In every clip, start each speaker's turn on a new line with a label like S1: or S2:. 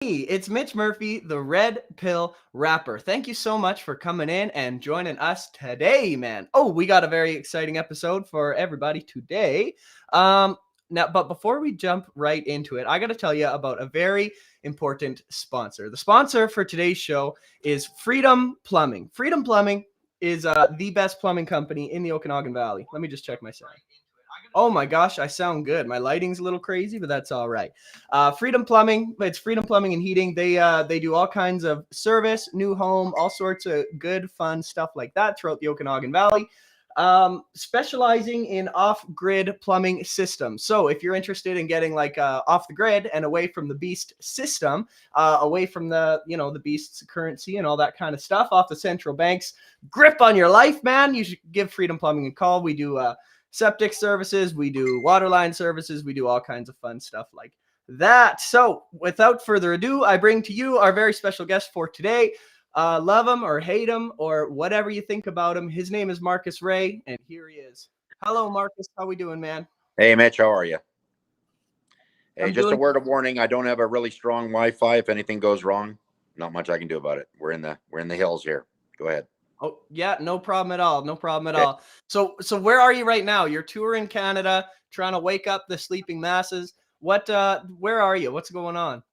S1: It's Mitch Murphy, the Red Pill rapper. Thank you so much for coming in and joining us today, man. Oh, we got a very exciting episode for everybody today. Um, but before we jump right into it, I got to tell you about a very important sponsor. The sponsor for today's show is Freedom Plumbing. Freedom Plumbing is the best plumbing company in the Okanagan Valley. Let me just check my sound. Oh my gosh, I sound good. My lighting's a little crazy, but that's all right. Freedom Plumbing, it's Freedom Plumbing and Heating. They do all kinds of service, new home, all sorts of good, fun stuff like that throughout the Okanagan Valley. Specializing in off-grid plumbing systems. So if you're interested in getting like off the grid and away from the beast system, away from the beast's currency and all that kind of stuff, off the central bank's grip on your life, man, you should give Freedom Plumbing a call. We do septic services, we do waterline services, we do all kinds of fun stuff like that. So without further ado, I bring to you our very special guest for today. Love him or hate him or whatever you think about him. His name is Marcus Ray, and here he is. Hello, Marcus. How we doing, man?
S2: Hey, Mitch. How are you? Hey,
S1: I'm
S2: just a
S1: doing
S2: word of warning. I don't have a really strong Wi-Fi. If anything goes wrong, not much I can do about it. We're in the hills here. Go ahead.
S1: Oh, yeah, no problem at all. No problem at
S2: Okay.
S1: all. So where are you right now? You're touring Canada, trying to wake up the sleeping masses. Where are you? What's going on?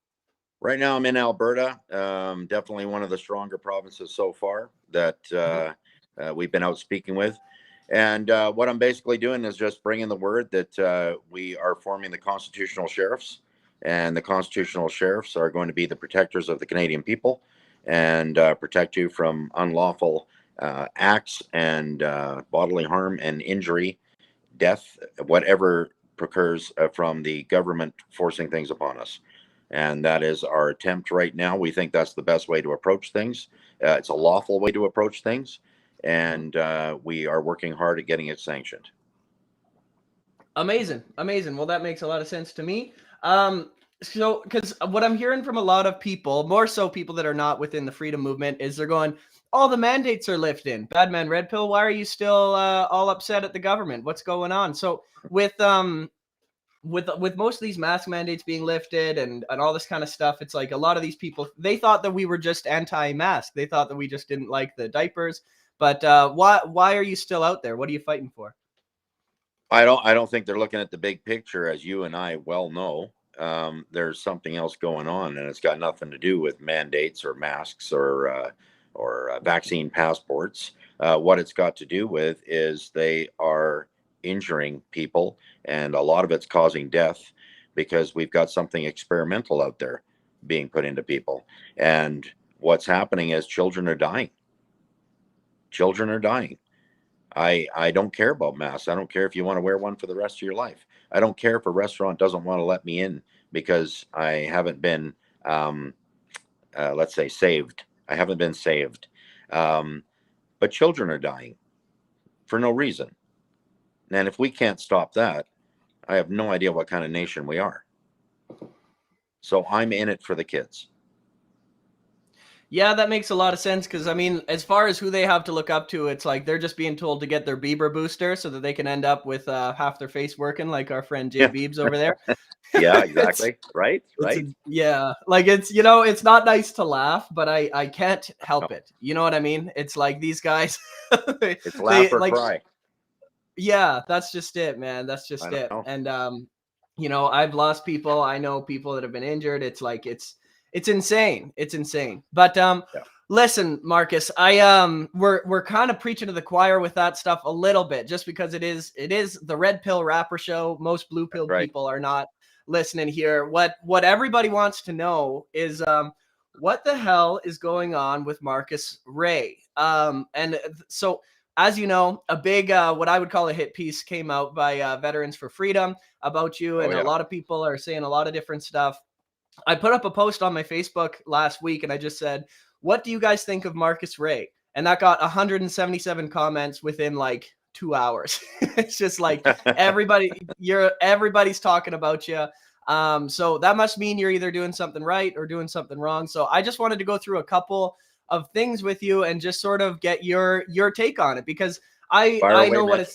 S2: Right now, I'm in Alberta. Definitely one of the stronger provinces so far that we've been out speaking with. And what I'm basically doing is just bringing the word that we are forming the constitutional sheriffs, and the constitutional sheriffs are going to be the protectors of the Canadian people and protect you from unlawful acts and bodily harm and injury, death, whatever occurs from the government forcing things upon us. And that is our attempt right now. We think that's the best way to approach things. It's a lawful way to approach things, and we are working hard at getting it sanctioned.
S1: Amazing. Well, that makes a lot of sense to me. So because what I'm hearing from a lot of people, more so people that are not within the freedom movement, is they're going, all the mandates are lifted. Badman Redpill, why are you still all upset at the government? What's going on? So with most of these mask mandates being lifted and all this kind of stuff, it's like a lot of these people, they thought that we were just anti-mask. They thought that we just didn't like the diapers. But why are you still out there? What are you fighting for?
S2: I don't think they're looking at the big picture, as you and I well know. There's something else going on, and it's got nothing to do with mandates or masks or vaccine passports. What it's got to do with is they are injuring people, and a lot of it's causing death because we've got something experimental out there being put into people. And what's happening is children are dying. Children are dying. I don't care about masks. I don't care if you want to wear one for the rest of your life. I don't care if a restaurant doesn't want to let me in because I haven't been, let's say, saved. I haven't been saved. But children are dying for no reason. And if we can't stop that, I have no idea what kind of nation we are. So I'm in it for the kids.
S1: Yeah, that makes a lot of sense because, I mean, as far as who they have to look up to, it's like they're just being told to get their Bieber booster so that they can end up with half their face working, like our friend Jay Biebs over there.
S2: Yeah,
S1: it's
S2: exactly. Right.
S1: yeah, like it's not nice to laugh, but I can't
S2: No,
S1: help it. You know what I mean? It's like these guys,
S2: it's laugh or
S1: like,
S2: cry.
S1: yeah, that's just it, man. That's
S2: I
S1: just
S2: don't
S1: it.
S2: know.
S1: And I've lost people. I know people that have been injured. It's like it's insane. It's insane. But
S2: Yeah.
S1: listen, Marcus, we're kind of preaching to the choir with that stuff a little bit, just because it is the Red Pill rapper show. Most blue
S2: That's
S1: pill
S2: right.
S1: people are not listening here. What everybody wants to know is what the hell is going on with Marcus Ray? And so as you know, a big, what I would call a hit piece came out by Veterans for Freedom about you,
S2: Oh
S1: and a
S2: yeah.
S1: lot of people are saying a lot of different stuff. I put up a post on my Facebook last week, and I just said, "What do you guys think of Marcus Ray?" And that got 177 comments within like 2 hours. It's just like everybody's talking about you. So that must mean you're either doing something right or doing something wrong. So I just wanted to go through a couple of things with you and just sort of get your take on it, because
S2: Fire
S1: I
S2: away,
S1: know what
S2: Mitch.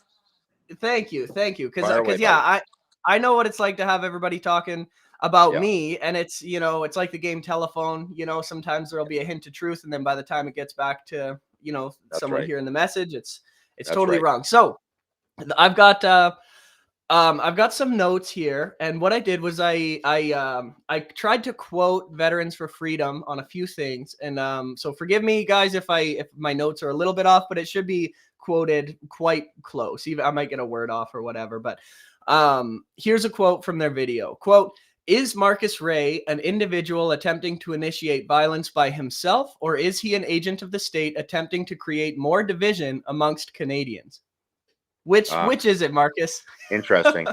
S1: it's. Thank you,
S2: Fire away,
S1: because yeah,
S2: buddy.
S1: I know what it's like to have everybody talking about
S2: Yeah,
S1: me, and it's, it's like the game telephone. Sometimes there'll be a hint of truth, and then by the time it gets back to,
S2: that's
S1: someone
S2: right.
S1: hearing the message, it's
S2: That's
S1: totally
S2: right.
S1: wrong. So I've got I've got some notes here, and what I did was I tried to quote Veterans for Freedom on a few things, and so forgive me, guys, if my notes are a little bit off, but it should be quoted quite close. Even I might get a word off or whatever, but here's a quote from their video. Quote: "Is Marcus Ray an individual attempting to initiate violence by himself, or is he an agent of the state attempting to create more division amongst Canadians?"
S2: Uh,
S1: Which is it, Marcus?
S2: Interesting.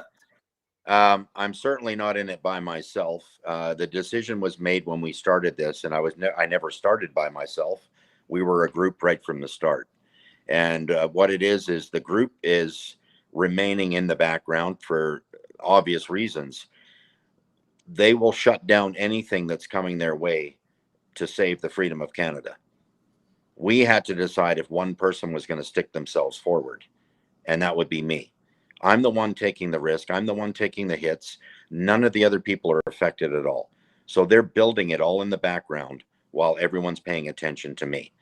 S2: I'm certainly not in it by myself. The decision was made when we started this, and I never started by myself. We were a group right from the start. And what it is the group is remaining in the background for obvious reasons. They will shut down anything that's coming their way to save the freedom of Canada. We had to decide if one person was going to stick themselves forward, and that would be me. I'm the one taking the risk. I'm the one taking the hits. None of the other people are affected at all. So they're building it all in the background while everyone's paying attention to me,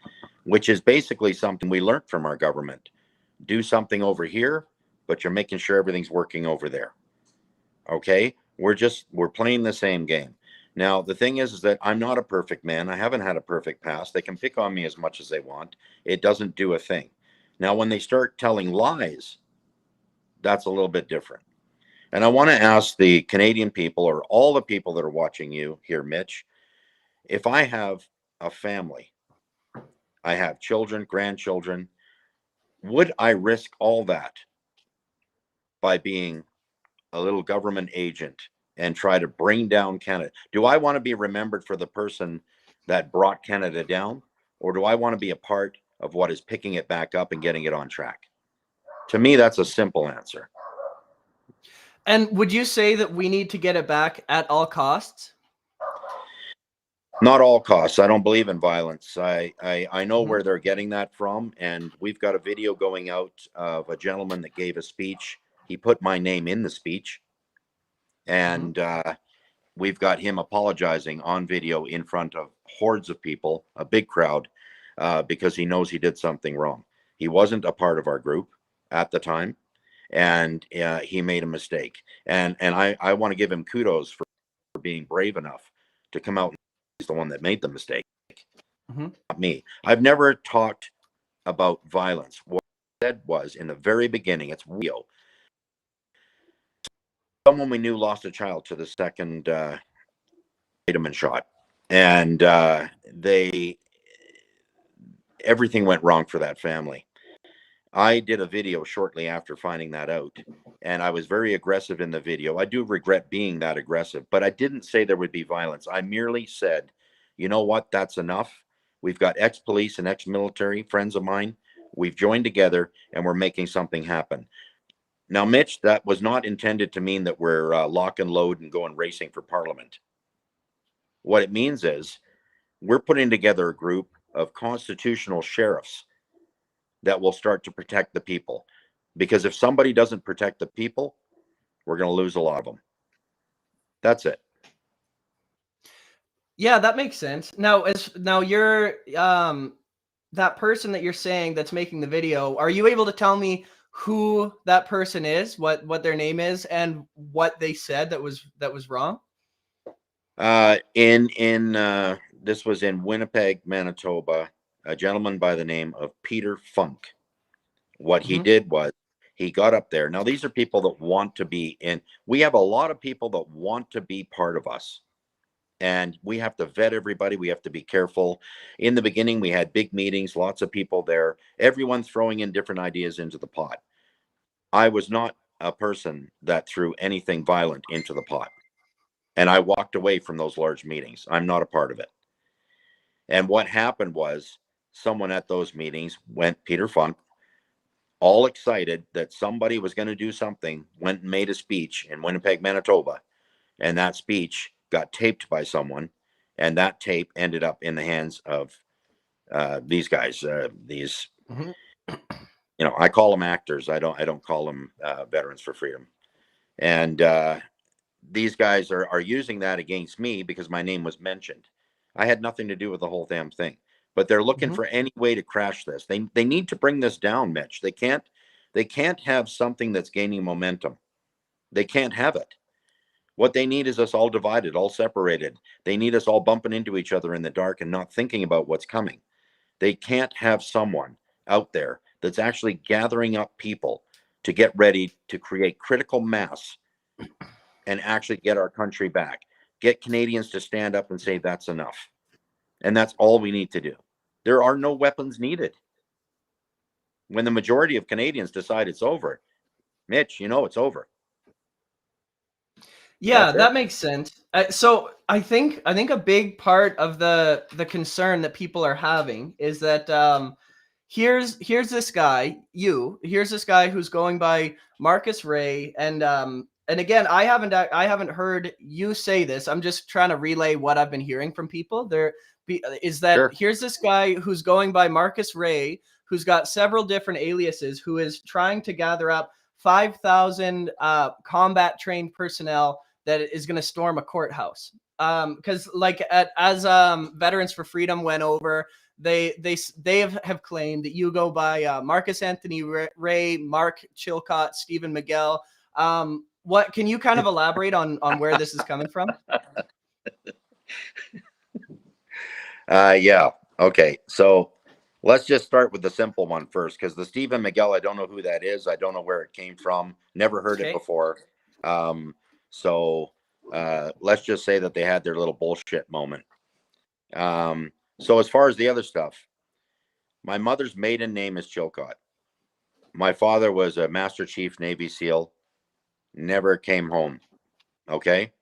S2: which is basically something we learned from our government. Do something over here, but you're making sure everything's working over there. Okay? We're playing the same game. Now, the thing is that I'm not a perfect man. I haven't had a perfect past. They can pick on me as much as they want. It doesn't do a thing. Now, when they start telling lies, that's a little bit different. And I want to ask the Canadian people or all the people that are watching you here, Mitch, if I have a family, I have children, grandchildren, would I risk all that by being a little government agent and try to bring down Canada? Do I want to be remembered for the person that brought Canada down, or do I want to be a part of what is picking it back up and getting it on track? To me, that's a simple answer.
S1: And would you say that we need to get it back at all costs?
S2: Not all costs. I don't believe in violence. I know
S1: Mhm.
S2: where they're getting that from, and we've got a video going out of a gentleman that gave a speech. He put my name in the speech,
S1: Mhm.
S2: and we've got him apologizing on video in front of hordes of people, a big crowd, because he knows he did something wrong. He wasn't a part of our group at the time, and he made a mistake. And I want to give him kudos for being brave enough to come out and say he's the one that made the mistake,
S1: Mhm.
S2: not me. I've never talked about violence. What I said was in the very beginning, it's real. Someone we knew lost a child to the second vitamin shot, and they everything went wrong for that family. I did a video shortly after finding that out, and I was very aggressive in the video. I do regret being that aggressive, but I didn't say there would be violence. I merely said, you know what, that's enough. We've got ex police and ex military friends of mine. We've joined together and we're making something happen. Now, Mitch, that was not intended to mean that we're lock and load and going racing for parliament. What it means is we're putting together a group of constitutional sheriffs that will start to protect the people. Because if somebody doesn't protect the people, we're going to lose a lot of them. That's it.
S1: Yeah, that makes sense. Now you're that person that you're saying that's making the video, are you able to tell me who that person is, what their name is, and what they said that was wrong?
S2: In this was in Winnipeg, Manitoba. A gentleman by the name of Peter Funk. What he
S1: Mhm.
S2: did was he got up there. Now these are people that want to be in. We have a lot of people that want to be part of us, and we have to vet everybody. We have to be careful. In the beginning, we had big meetings, lots of people there, everyone throwing in different ideas into the pot. I was not a person that threw anything violent into the pot. And I walked away from those large meetings. I'm not a part of it. And what happened was someone at those meetings went, Peter Funk, all excited that somebody was going to do something, went and made a speech in Winnipeg, Manitoba. And that speech got taped by someone. And that tape ended up in the hands of these guys, these,
S1: Mhm.
S2: I call them actors. I don't call them Veterans for Freedom. And these guys are using that against me because my name was mentioned. I had nothing to do with the whole damn thing. But they're looking
S1: Mhm.
S2: for any way to crash this. They need to bring this down, Mitch. They can't have something that's gaining momentum. They can't have it. What they need is us all divided, all separated. They need us all bumping into each other in the dark and not thinking about what's coming. They can't have someone out there that's actually gathering up people to get ready to create critical mass and actually get our country back. Get Canadians to stand up and say that's enough. And that's all we need to do. There are no weapons needed. When the majority of Canadians decide it's over, Mitch, it's over.
S1: Yeah,
S2: That's it.
S1: that makes sense. So I think a big part of the concern that people are having is that here's this guy, here's this guy who's going by Marcus Ray, and again, I haven't heard you say this. I'm just trying to relay what I've been hearing from people. Is that
S2: Sure.
S1: here's this guy who's going by Marcus Ray, who's got several different aliases, who is trying to gather up 5,000 combat trained personnel that is going to storm a courthouse. Because as Veterans for Freedom went over, they have claimed that you go by Marcus Anthony Ray, Mark Chilcott, Stephen Miguel. What can you kind of elaborate on where this is coming from?
S2: Yeah. Okay. So let's just start with the simple one first, because the Stephen Miguel, I don't know who that is. I don't know where it came from. Never heard it
S1: Okay.
S2: before. Um, so let's just say that they had their little bullshit moment. So as far as the other stuff, my mother's maiden name is Chilcott. My father was a Master Chief Navy SEAL, never came home. Okay.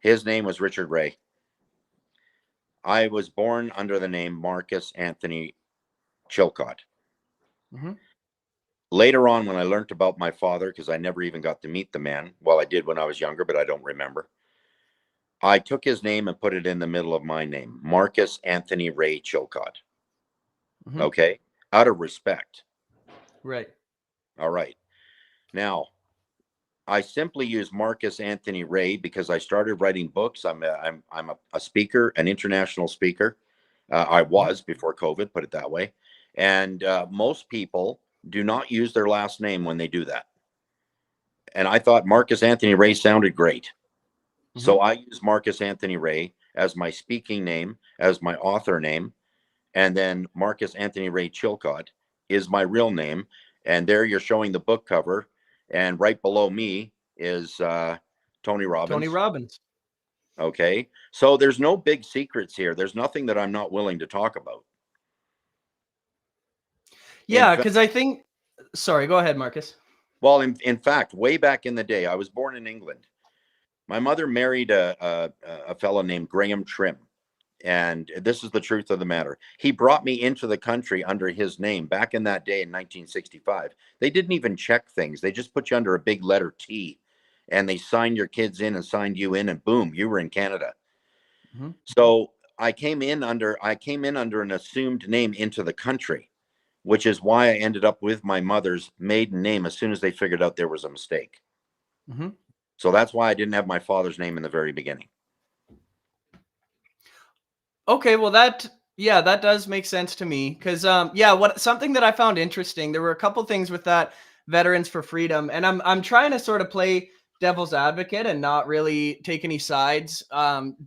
S2: His name was Richard Ray. I was born under the name Marcus Anthony Chilcott.
S1: Mm-hmm.
S2: Later on, when I learned about my father, because I never even got to meet the man, well, I did when I was younger, but I don't remember. I took his name and put it in the middle of my name, Marcus Anthony Ray Chilcott.
S1: Mm-hmm.
S2: Okay. Out of respect.
S1: Right.
S2: All right. Now, I simply use Marcus Anthony Ray because I started writing books. I'm a speaker, an international speaker. I
S1: Mm-hmm.
S2: was before COVID, put it that way. And most people do not use their last name when they do that. And I thought Marcus Anthony Ray sounded great.
S1: Mm-hmm.
S2: So I use Marcus Anthony Ray as my speaking name, as my author name. And then Marcus Anthony Ray Chilcott is my real name. And there you're showing the book cover. And right below me is Tony
S1: Tony
S2: Robbins.
S1: Robbins.
S2: Okay. So there's no big secrets here. There's nothing that I'm not willing to talk about. In
S1: Yeah,
S2: fact,
S1: because I think. Sorry, go ahead, Marcus.
S2: well, in fact, way back in the day, I was born in England. My mother married a fellow named Graham Trim. And this is the truth of the matter. He brought me into the country under his name back in that day in 1965. They didn't even check things. They just put you under a big letter T and they signed your kids in and signed you in and boom, you were in Canada.
S1: Mm-hmm.
S2: So I came in under an assumed name into the country, which is why I ended up with my mother's maiden name as soon as they figured out there was a mistake.
S1: Mm-hmm.
S2: So that's why I didn't have my father's name in the very beginning.
S1: Okay, well that does make sense to me because what something that I found interesting, there were a couple things with that Veterans for Freedom, and I'm trying to sort of play devil's advocate and not really take any sides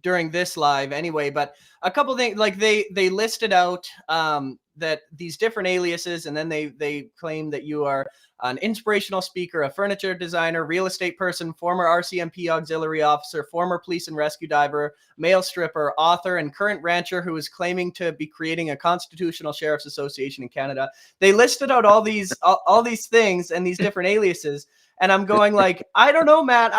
S1: during this live anyway, but a couple things like they listed out that these different aliases, and then they claim that you are an inspirational speaker, a furniture designer, real estate person, former RCMP auxiliary officer, former police and rescue diver, male stripper, author, and current rancher who is claiming to be creating a constitutional sheriff's association in Canada. They listed out all these things and these different aliases, and I'm going like, I don't know, man.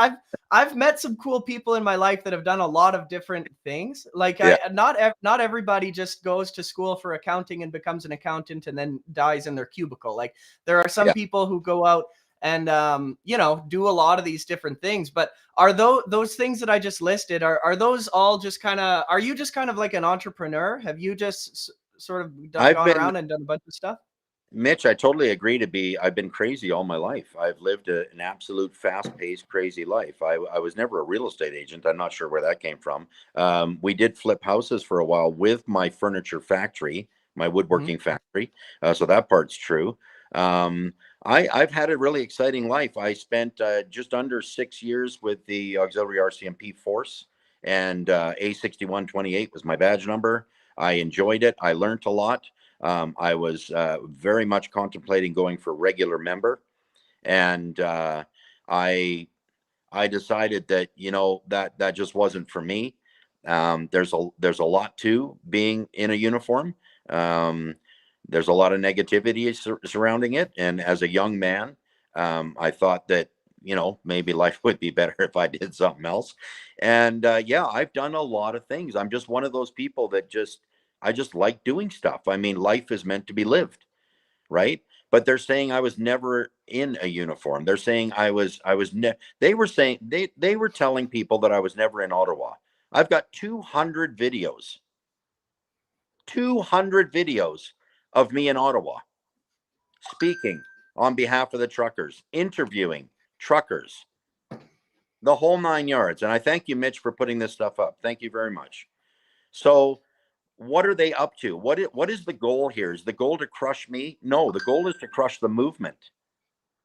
S1: I've met some cool people in my life that have done a lot of different things. Like
S2: Yeah.
S1: not everybody just goes to school for accounting and becomes an accountant and then dies in their cubicle. Like there are some
S2: Yeah.
S1: people who go out and do a lot of these different things. But are those things that I just listed, are those all just kind of, are you just kind of like an entrepreneur? Have you just sort of
S2: I've
S1: gone
S2: been
S1: around and done a bunch of stuff?
S2: Mitch, I totally agree. I've been crazy all my life. I've lived an absolute fast-paced, crazy life. I was never a real estate agent. I'm not sure where that came from. We did flip houses for a while with my furniture factory, my
S1: Mhm.
S2: woodworking factory. So that part's true. Um, I've had a really exciting life. I spent just under 6 years with the Auxiliary RCMP Force, and A6128 was my badge number. I enjoyed it. I learned a lot. I was very much contemplating going for regular member, and I I decided that that just wasn't for me. There's a lot to being in a uniform. Um, there's a lot of negativity surrounding it, and as a young man, I thought that maybe life would be better if I did something else. And yeah, I've done a lot of things. I'm just one of those people that I just like doing stuff. I mean, life is meant to be lived, right? But they're saying I was never in a uniform. They're saying they were saying they were telling people that I was never in Ottawa. I've got 200 videos of me in Ottawa speaking on behalf of the truckers, interviewing truckers, the whole 9 yards. And I thank you, Mitch, for putting this stuff up. Thank you very much. So what are they up to? What is the goal here? Is the goal to crush me? No, the goal is to crush the movement.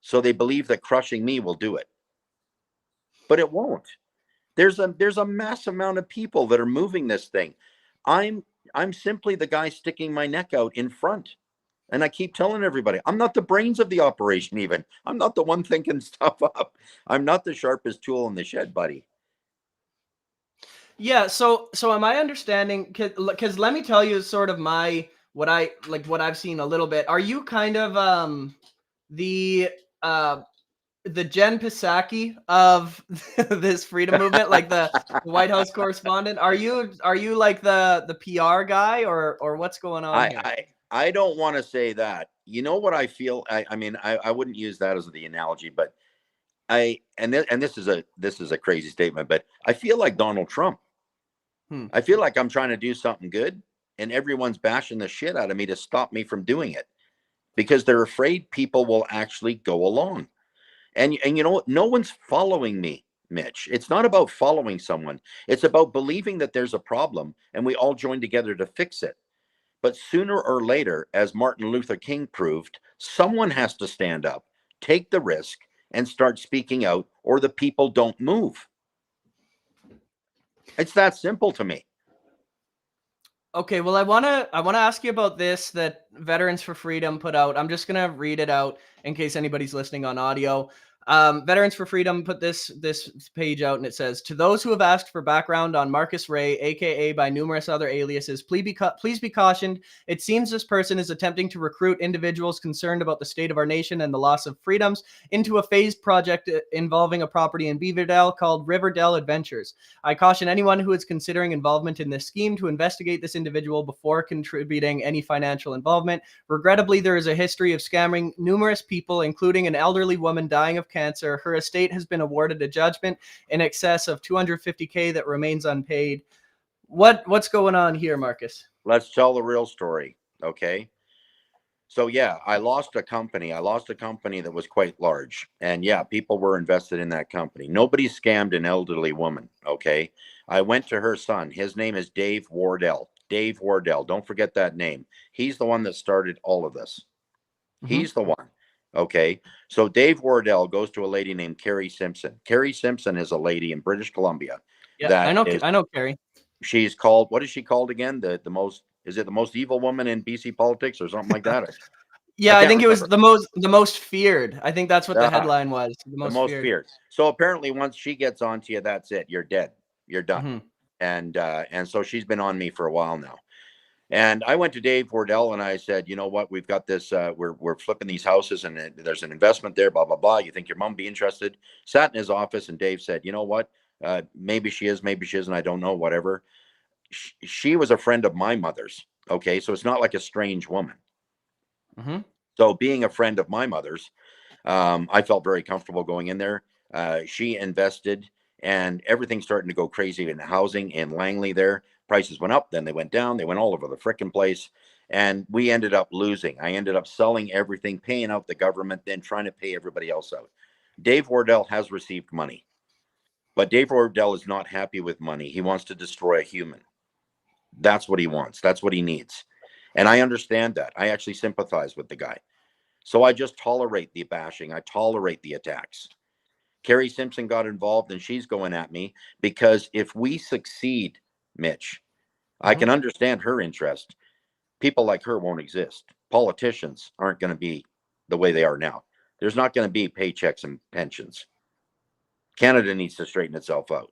S2: So they believe that crushing me will do it. But it won't. There's a mass amount of people that are moving this thing. I'm I'm simply the guy sticking my neck out in front. And I keep telling everybody, I'm not the brains of the operation even. I'm not the one thinking stuff up. I'm not the sharpest tool in the shed, buddy.
S1: Yeah, so am I understanding? Because let me tell you sort of my what I've seen a little bit. Are you kind of the uh the Jen Psaki of this freedom movement, like the White House correspondent? Are you like the PR guy, or what's going on
S2: I
S1: here?
S2: I I don't want to say that. You know what I feel? I mean, I wouldn't use that as the analogy, but this is a crazy statement, but I feel like Donald Trump.
S1: Hmm.
S2: I feel like I'm trying to do something good, and everyone's bashing the shit out of me to stop me from doing it because they're afraid people will actually go along. And you know what? No one's following me, Mitch. It's not about following someone. It's about believing that there's a problem and we all join together to fix it. But sooner or later, as Martin Luther King proved, someone has to stand up, take the risk, and start speaking out, or the people don't move. It's that simple to me.
S1: Okay, well, I wanna ask you about this that Veterans for Freedom put out. I'm just gonna read it out in case anybody's listening on audio. Veterans for Freedom put this page out, and it says, "To those who have asked for background on Marcus Ray, aka by numerous other aliases, please be cautioned. It seems this person is attempting to recruit individuals concerned about the state of our nation and the loss of freedoms into a phased project involving a property in Beaverdale called Riverdale Adventures. I caution anyone who is considering involvement in this scheme to investigate this individual before contributing any financial involvement. Regrettably, there is a history of scamming numerous people, including an elderly woman dying of cancer. Her estate has been awarded a judgment in excess of 250K that remains unpaid." What's going on here, Marcus?
S2: Let's tell the real story. Okay. So yeah, I lost a company. I lost a company that was quite large. And yeah, people were invested in that company. Nobody scammed an elderly woman. Okay. I went to her son. His name is Dave Wardell. Dave Wardell. Don't forget that name. He's the one that started all of this.
S1: Mm-hmm.
S2: He's the one. Okay. So Dave Wardell goes to a lady named Carrie Simpson. Carrie Simpson is a lady in British Columbia
S1: Yeah, I
S2: that
S1: know.
S2: is,
S1: I know, Carrie.
S2: she's called, what is she called again? The most, is it the most evil woman in BC politics or something like that? I
S1: Yeah, I
S2: can't
S1: think it was
S2: remember.
S1: the most feared. I think that's what the
S2: Ah,
S1: headline was. The
S2: the
S1: most
S2: most
S1: feared.
S2: feared. So apparently, once she gets onto you, that's it. You're dead. You're done.
S1: Mm-hmm.
S2: And so she's been on me for a while now. And I went to Dave Wardell and I said, you know what? We've got this. We're flipping these houses, and there's an investment there. Blah blah blah. You think your mom be interested? Sat in his office, and Dave said, you know what? Maybe she is. Maybe she isn't. I don't know. Whatever. She was a friend of my mother's. Okay, so it's not like a strange woman.
S1: Mm-hmm.
S2: So being a friend of my mother's, I felt very comfortable going in there. She invested, and everything's starting to go crazy in housing in Langley there. Prices went up, then they went down, they went all over the frickin' place. And we ended up losing. I ended up selling everything, paying out the government, then trying to pay everybody else out. Dave Wardell has received money, but Dave Wardell is not happy with money. He wants to destroy a human. That's what he wants. That's what he needs. And I understand that. I actually sympathize with the guy. So I just tolerate the bashing. I tolerate the attacks. Carrie Simpson got involved and she's going at me because if we succeed, Mitch, I
S1: Mm-hmm.
S2: can understand her interest. People like her won't exist. Politicians aren't going to be the way they are now. There's not going to be paychecks and pensions. Canada needs to straighten itself out.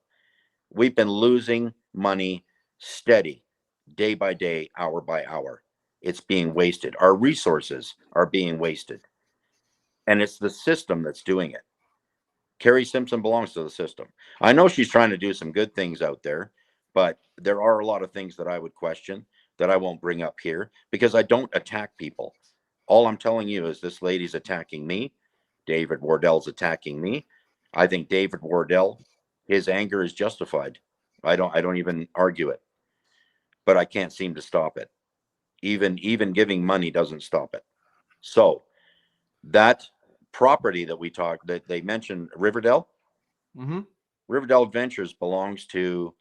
S2: We've been losing money steady, day by day, hour by hour. It's being wasted. Our resources are being wasted. And it's the system that's doing it. Carrie Simpson belongs to the system. I know she's trying to do some good things out there, but there are a lot of things that I would question that I won't bring up here because I don't attack people. All I'm telling you is this lady's attacking me. David Wardell's attacking me. I think David Wardell, his anger is justified. I don't even argue it, but I can't seem to stop it. Even giving money doesn't stop it. So that property that we talked that they mentioned, Riverdale,
S1: Mm-hmm.
S2: Riverdale Adventures belongs to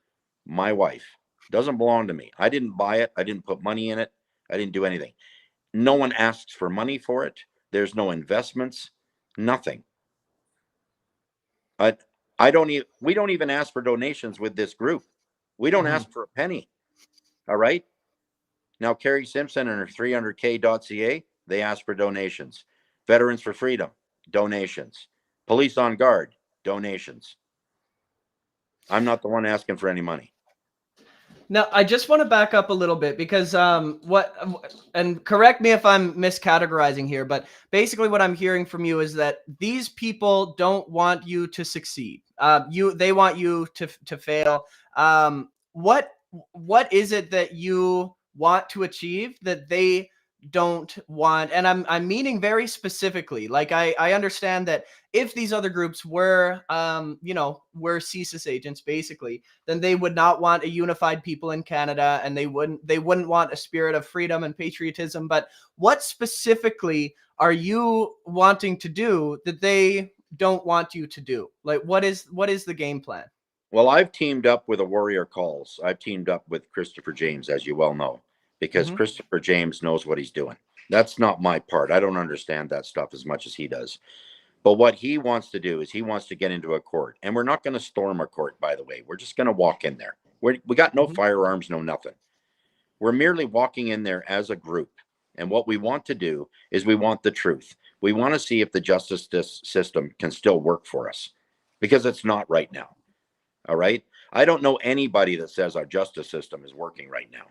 S2: my wife. Doesn't belong to me. I didn't buy it. I didn't put money in it. I didn't do anything. No one asks for money for it. There's no investments, nothing. I I don't even we don't even ask for donations with this group. We don't
S1: Mm-hmm.
S2: ask for a penny. All right. Now Carrie Simpson and her 300k.ca, they ask for donations. Veterans for Freedom, donations. Police on Guard, donations. I'm not the one asking for any money.
S1: Now, I just want to back up a little bit because and correct me if I'm miscategorizing here, but basically what I'm hearing from you is that these people don't want you to succeed. They want you to fail. What is it that you want to achieve that they don't want? And I'm meaning very specifically. Like I understand that if these other groups were were CSIS agents basically, then they would not want a unified people in Canada, and they wouldn't want a spirit of freedom and patriotism. But what specifically are you wanting to do that they don't want you to do? Like what is the game plan?
S2: Well, I've teamed up with a Warrior Calls. I've teamed up with Christopher James, as you well know, because
S1: Mm-hmm.
S2: Christopher James knows what he's doing. That's not my part. I don't understand that stuff as much as he does. But what he wants to do is he wants to get into a court. And we're not going to storm a court, by the way. We're just going to walk in there. We got no
S1: Mm-hmm.
S2: firearms, no nothing. We're merely walking in there as a group. And what we want to do is we want the truth. We want to see if the justice system can still work for us because it's not right now. All right. I don't know anybody that says our justice system is working right now.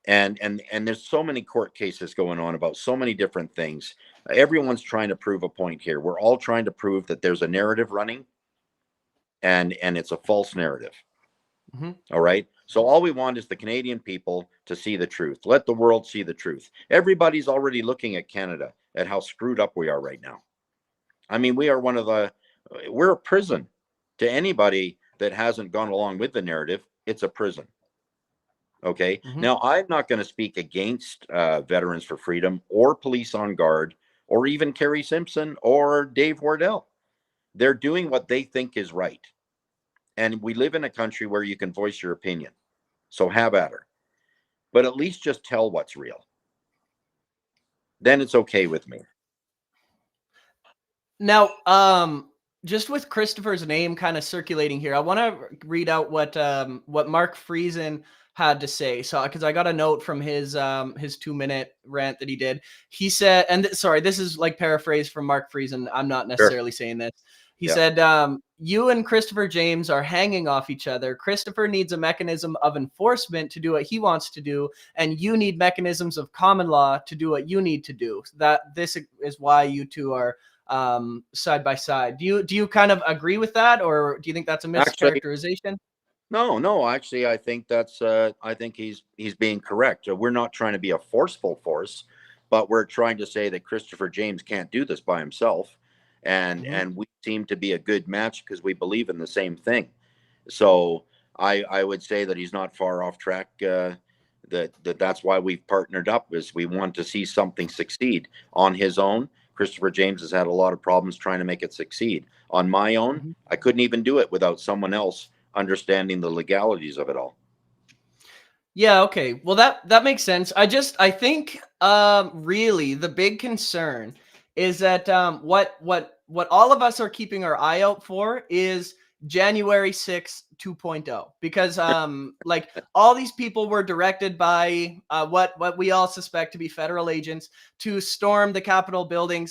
S2: And there's so many court cases going on about so many different things. Everyone's trying to prove a point here. We're all trying to prove that there's a narrative running and it's a false narrative.
S1: Mm-hmm.
S2: All right. So all we want is the Canadian people to see the truth. Let the world see the truth. Everybody's already looking at Canada, at how screwed up we are right now. I mean, we're a prison to anybody that hasn't gone along with the narrative. It's a prison. Okay.
S1: Mm-hmm.
S2: Now, I'm not going to speak against Veterans for Freedom or Police on Guard or even Carrie Simpson or Dave Wardell. They're doing what they think is right. And we live in a country where you can voice your opinion. So have at her. But at least just tell what's real. Then it's okay with me.
S1: Now, just with Christopher's name kind of circulating here, I want to read out what Mark Friesen had to say. So, because I got a note from his 2-minute rant that he did. He said, and sorry, this is like paraphrase from Mark Friesen. I'm not
S2: Sure.
S1: necessarily saying this. He
S2: Yeah.
S1: said, "You and Christopher James are hanging off each other. Christopher needs a mechanism of enforcement to do what he wants to do, and you need mechanisms of common law to do what you need to do. That this is why you two are." Side by side. Do you kind of agree with that, or do you think that's a
S2: Actually,
S1: mischaracterization?
S2: no. Actually, I think I think he's being correct. We're not trying to be a forceful force, but we're trying to say that Christopher James can't do this by himself,
S1: Mm-hmm.
S2: and we seem to be a good match because we believe in the same thing. So I would say that he's not far off track that's why we've partnered up, is we want to see something succeed. On his own, Christopher James has had a lot of problems trying to make it succeed. On my own,
S1: Mhm.
S2: I couldn't even do it without someone else understanding the legalities of it all.
S1: Yeah, okay. Well, that makes sense. I think really the big concern is that what all of us are keeping our eye out for is January 6th 2.0, because like all these people were directed by what we all suspect to be federal agents to storm the Capitol building,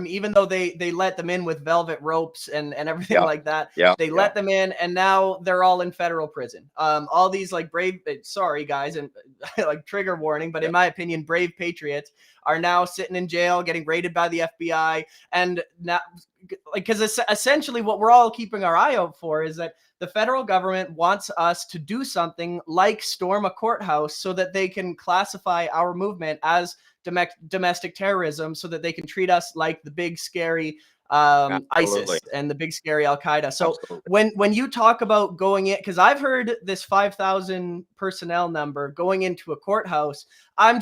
S1: even though they let them in with velvet ropes and everything
S2: Yeah,
S1: like that.
S2: yeah,
S1: They
S2: yeah.
S1: let them in, and now they're all in federal prison. All these like brave, sorry guys, and like trigger warning, but in my opinion, brave patriots are now sitting in jail, getting raided by the FBI, and now, like, because essentially what we're all keeping our eye out for is that the federal government wants us to do something like storm a courthouse so that they can classify our movement as domestic terrorism, so that they can treat us like the big scary
S2: Absolutely,
S1: ISIS and the big scary Al Qaeda. So
S2: absolutely.
S1: when you talk about going in, because I've heard this 5,000 personnel number going into a courthouse, I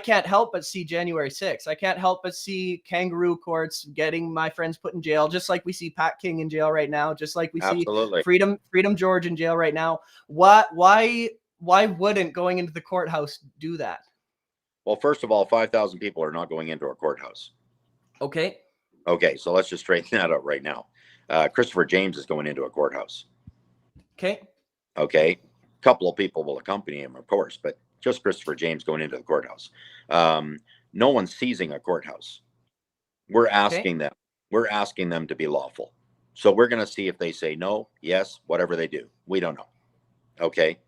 S1: can't help but see January 6th. I can't help but see kangaroo courts getting my friends put in jail, just like we see Pat King in jail right now, just like we see
S2: Absolutely.
S1: Freedom George in jail right now. Why wouldn't going into the courthouse do that?
S2: Well, first of all, 5,000 people are not going into a courthouse.
S1: Okay.
S2: Okay, so let's just straighten that out right now. Christopher James is going into a courthouse.
S1: Okay.
S2: Okay, a couple of people will accompany him, of course, but just Christopher James going into the courthouse. No one's seizing a courthouse. We're
S1: Okay.
S2: asking them. We're asking them to be lawful. So we're going to see if they say no, yes, whatever they do. We don't know. Okay.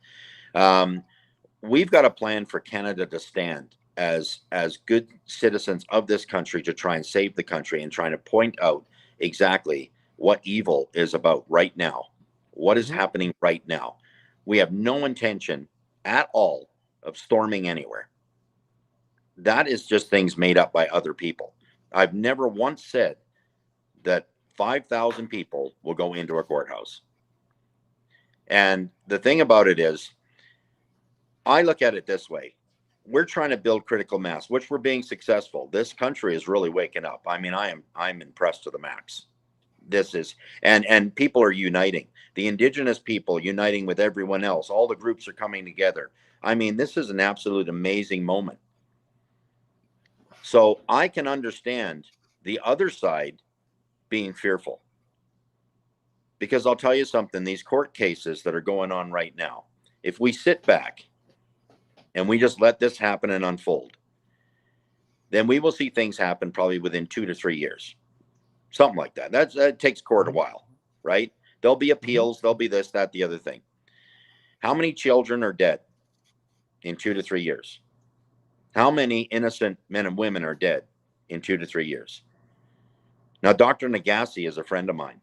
S2: Um, we've got a plan for Canada to stand as good citizens of this country, to try and save the country and trying to point out exactly what evil is about right now, what is
S1: Mm-hmm.
S2: happening right now. We have no intention at all of storming anywhere. That is just things made up by other people. I've never once said that 5,000 people will go into a courthouse. And the thing about it is, I look at it this way. We're trying to build critical mass, which we're being successful. This country is really waking up. I mean, I'm impressed to the max. This is, and people are uniting. The indigenous people uniting with everyone else. All the groups are coming together. I mean, this is an absolute amazing moment. So I can understand the other side being fearful. Because I'll tell you something, these court cases that are going on right now, if we sit back and we just let this happen and unfold, then we will see things happen probably within 2 to 3 years. Something like that. That takes court a
S1: Mm-hmm.
S2: while, right? There'll be
S1: Mm-hmm.
S2: appeals, there'll be this, that, the other thing. How many children are dead in 2 to 3 years? How many innocent men and women are dead in 2 to 3 years? Now, Dr. Nagasi is a friend of mine.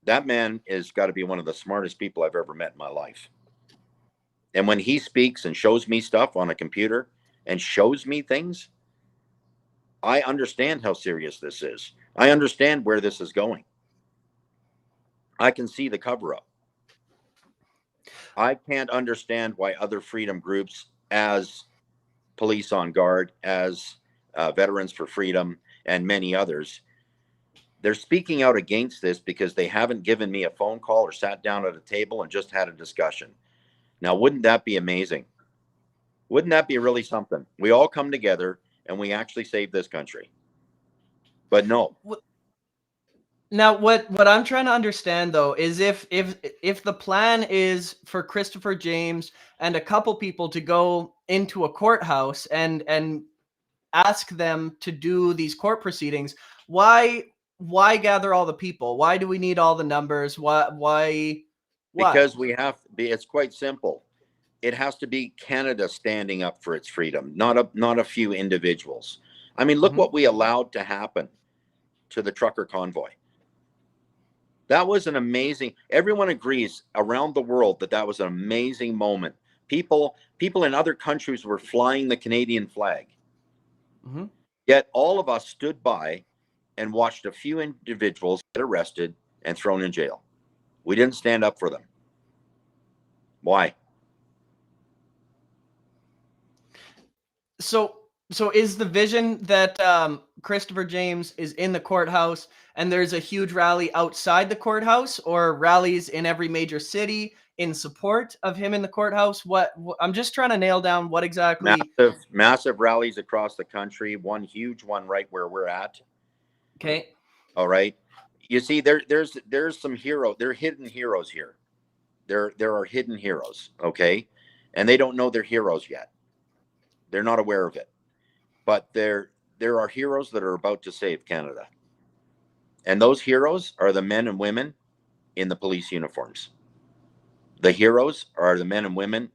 S2: That man has got to be one of the smartest people I've ever met in my life. And when he speaks and shows me stuff on a computer and shows me things, I understand how serious this is. I understand where this is going. I can see the cover up. I can't understand why other freedom groups, as Police on Guard, as Veterans for Freedom, and many others, they're speaking out against this because they haven't given me a phone call or sat down at a table and just had a discussion. Now, wouldn't that be amazing? Wouldn't that be really something? We all come together and we actually save this country. But no.
S1: Now, what I'm trying to understand though is if the plan is for Christopher James and a couple people to go into a courthouse and ask them to do these court proceedings, why gather all the people? Why do we need all the numbers? Why?
S2: Because we have to be, it's quite simple. It has to be Canada standing up for its freedom, not a few individuals. I mean, look
S1: Mm-hmm.
S2: what we allowed to happen to the trucker convoy. That was an amazing, everyone agrees around the world that that was an amazing moment. People in other countries were flying the Canadian flag.
S1: Mm-hmm.
S2: Yet all of us stood by and watched a few individuals get arrested and thrown in jail. We didn't stand up for them. Why?
S1: So is the vision that Christopher James is in the courthouse and there's a huge rally outside the courthouse, or rallies in every major city in support of him in the courthouse? What I'm just trying to nail down what exactly.
S2: Massive rallies across the country. One huge one right where we're at.
S1: Okay.
S2: All right. You see, there's some hero. There are hidden heroes here. There are hidden heroes. Okay, and they don't know they're heroes yet. They're not aware of it. But there are heroes that are about to save Canada, and those heroes are the men and women in the police uniforms. The heroes are the men and women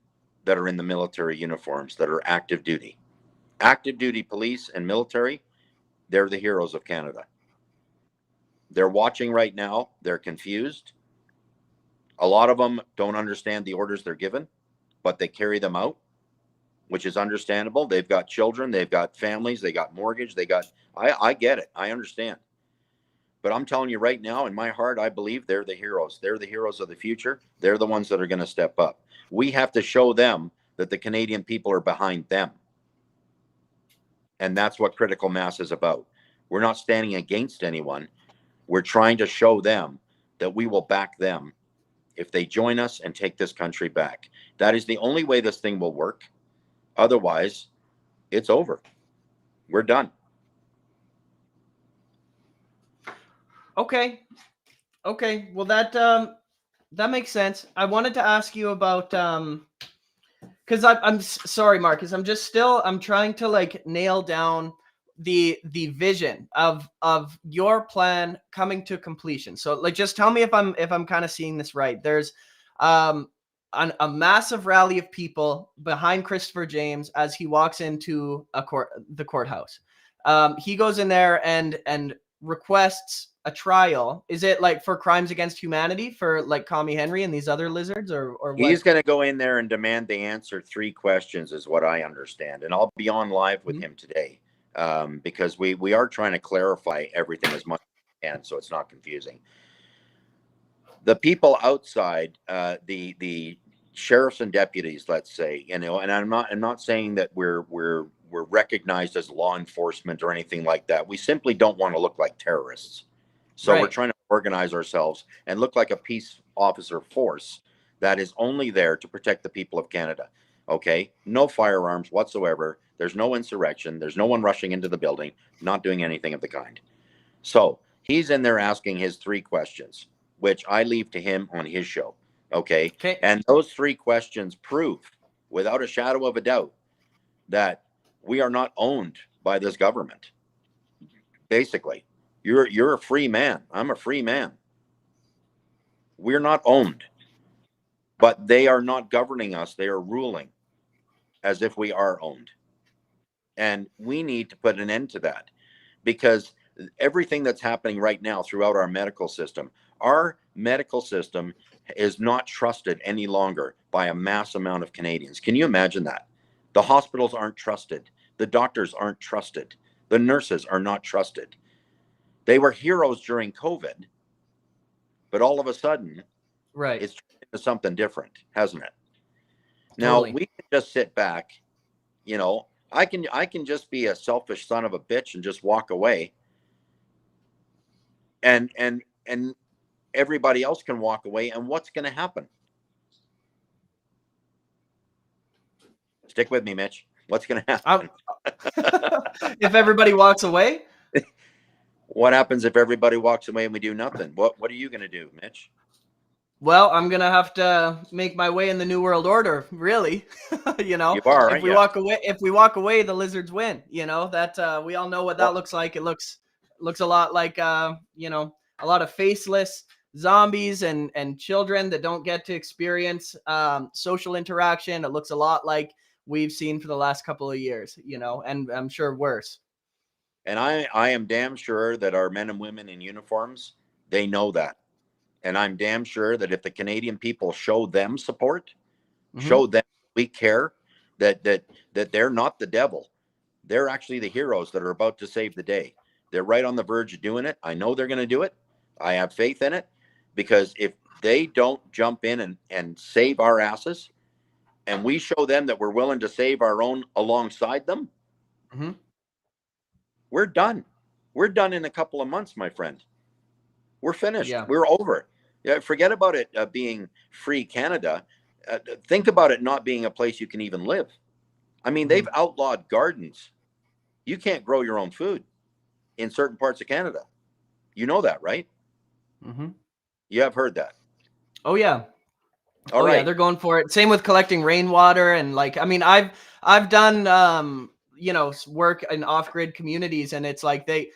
S2: that are in the military uniforms that are active duty. Active duty police and military, they're the heroes of Canada. They're watching right now. They're confused. A lot of them don't understand the orders they're given, but they carry them out, which is understandable. They've got children, they've got families, they got mortgage, I get it. I understand. But I'm telling you right now, in my heart, I believe they're the heroes. They're the heroes of the future. They're the ones that are going to step up. We have to show them that the Canadian people are behind them. And that's what critical mass is about. We're not standing against anyone. We're trying to show them that we will back them if they join us and take this country back. That is the only way this thing will work. Otherwise, it's over. We're done.
S1: Okay. Well, that makes sense. I wanted to ask you about because I'm sorry, Marcus. I'm trying to like nail down the vision of your plan coming to completion. So like, just tell me if I'm kind of seeing this right. There's a massive rally of people behind Christopher James as he walks into the courthouse. He goes in there and requests a trial. Is it like for crimes against humanity for like Commie Henry and these other lizards, or what?
S2: He's going to go in there and demand they answer 3 questions, is what I understand. And I'll be on live with him today because we are trying to clarify everything as much as we can so it's not confusing. The people outside, the sheriffs and deputies, let's say, and I'm not saying that we're recognized as law enforcement or anything like that. We simply don't want to look like terrorists. So We're trying to organize ourselves and look like a peace officer force that is only there to protect the people of Canada. Okay? No firearms whatsoever. There's no insurrection. There's no one rushing into the building, not doing anything of the kind. So he's in there asking his 3 questions, which I leave to him on his show. Okay? And those 3 questions prove, without a shadow of a doubt, that we are not owned by this government. Basically, you're a free man. I'm a free man. We're not owned, but they are not governing us. They are ruling as if we are owned. And we need to put an end to that, because everything that's happening right now throughout our medical system is not trusted any longer by a mass amount of Canadians. Can you imagine that? The hospitals aren't trusted. The doctors aren't trusted. The nurses are not trusted. They were heroes during COVID, but all of a sudden, it's turned into something different, hasn't it? Now, we can just sit back, I can just be a selfish son of a bitch and just walk away. And everybody else can walk away, and what's going to happen? Stick with me, Mitch. What's going to happen?
S1: If everybody walks away?
S2: What happens if everybody walks away and we do nothing? What are you going to do, Mitch?
S1: Well, I'm going to have to make my way in the New World Order, really. You
S2: are,
S1: if we walk away, the lizards win. That we all know what that looks like. It looks a lot like a lot of faceless zombies and children that don't get to experience social interaction. It looks a lot like we've seen for the last couple of years, and I'm sure worse.
S2: And I am damn sure that our men and women in uniforms, they know that. And I'm damn sure that if the Canadian people show them support, show them we care, that they're not the devil. They're actually the heroes that are about to save the day. They're right on the verge of doing it. I know they're going to do it. I have faith in it, because if they don't jump in and save our asses, and we show them that we're willing to save our own alongside them,
S1: Hmm.
S2: We're done. We're done in a couple of months, my friend. We're finished.
S1: Yeah.
S2: We're over. Yeah, forget about it being free Canada. Think about it not being a place you can even live. I mean,
S1: Hmm.
S2: they've outlawed gardens. You can't grow your own food in certain parts of Canada. You know that, right?
S1: Hmm.
S2: You have heard that.
S1: Oh yeah.
S2: All
S1: Oh yeah,
S2: right.
S1: they're going for it. Same with collecting rainwater and like I mean I've done work in off-grid communities and it's like they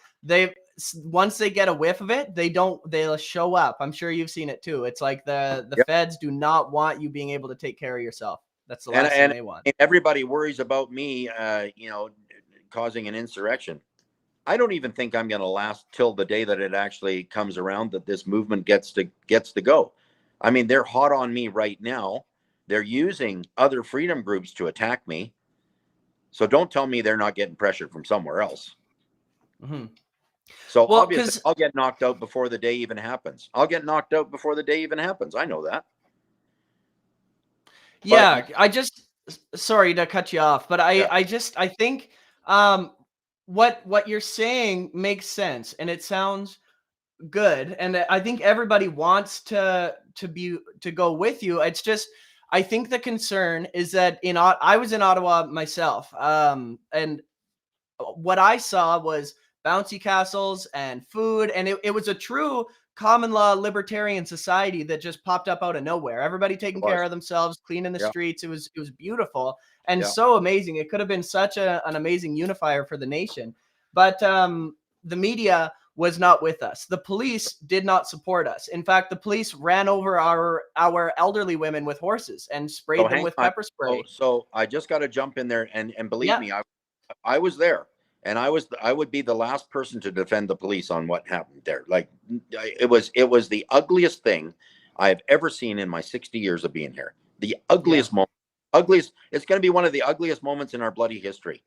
S1: once they get a whiff of it, they'll show up. I'm sure you've seen it too. It's like the
S2: Yep.
S1: feds do not want you being able to take care of yourself. That's the
S2: And
S1: last thing they want.
S2: everybody worries about me, causing an insurrection. I don't even think I'm going to last till the day that it actually comes around that this movement gets to go. I mean, they're hot on me right now. They're using other freedom groups to attack me. So don't tell me they're not getting pressure from somewhere else.
S1: Hmm.
S2: So
S1: Well,
S2: obviously,
S1: because
S2: I'll get knocked out before the day even happens. I'll get knocked out before the day even happens. I know that. But
S1: yeah, I just sorry to cut you off, but
S2: yeah,
S1: I think um what you're saying makes sense and it sounds good, and I think everybody wants to go with you. It's just I think the concern is that I was in Ottawa myself, and what I saw was bouncy castles and food, and it was a true common law libertarian society that just popped up out of nowhere. Everybody
S2: it
S1: taking care
S2: was.
S1: of themselves, cleaning the
S2: Yeah,
S1: streets. It was beautiful and
S2: yeah.
S1: so amazing. It could have been such an amazing unifier for the nation, but the media was not with us. The police did not support us. In fact, the police ran over our elderly women with horses and
S2: So
S1: sprayed them
S2: hang
S1: with
S2: on.
S1: pepper
S2: So
S1: spray.
S2: so I just got to jump in there and believe
S1: Yeah,
S2: me, I was there, and I would be the last person to defend the police on what happened there. Like it was the ugliest thing I've ever seen in my 60 years of being here. The
S1: yeah.
S2: ugliest moment. Ugliest. It's going to be one of the ugliest moments in our bloody history.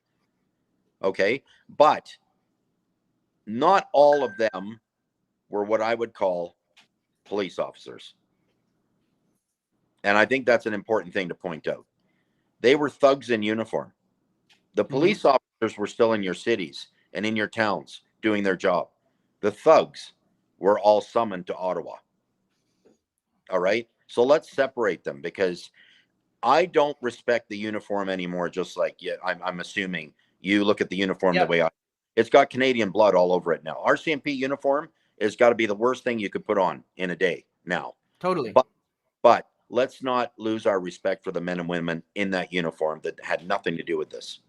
S2: Okay, but not all of them were what I would call police officers, and I think that's an important thing to point out. They were thugs in uniform. The
S1: Hmm.
S2: police officers were still in your cities and in your towns doing their job. The thugs were all summoned to Ottawa. All right. So let's separate them because I don't respect the uniform anymore. Just like, yeah, I'm assuming you look at the uniform the
S1: Yep.
S2: way it's got Canadian blood all over it now. RCMP uniform has got to be the worst thing you could put on in a day now.
S1: Totally.
S2: But let's not lose our respect for the men and women in that uniform that had nothing to do with this.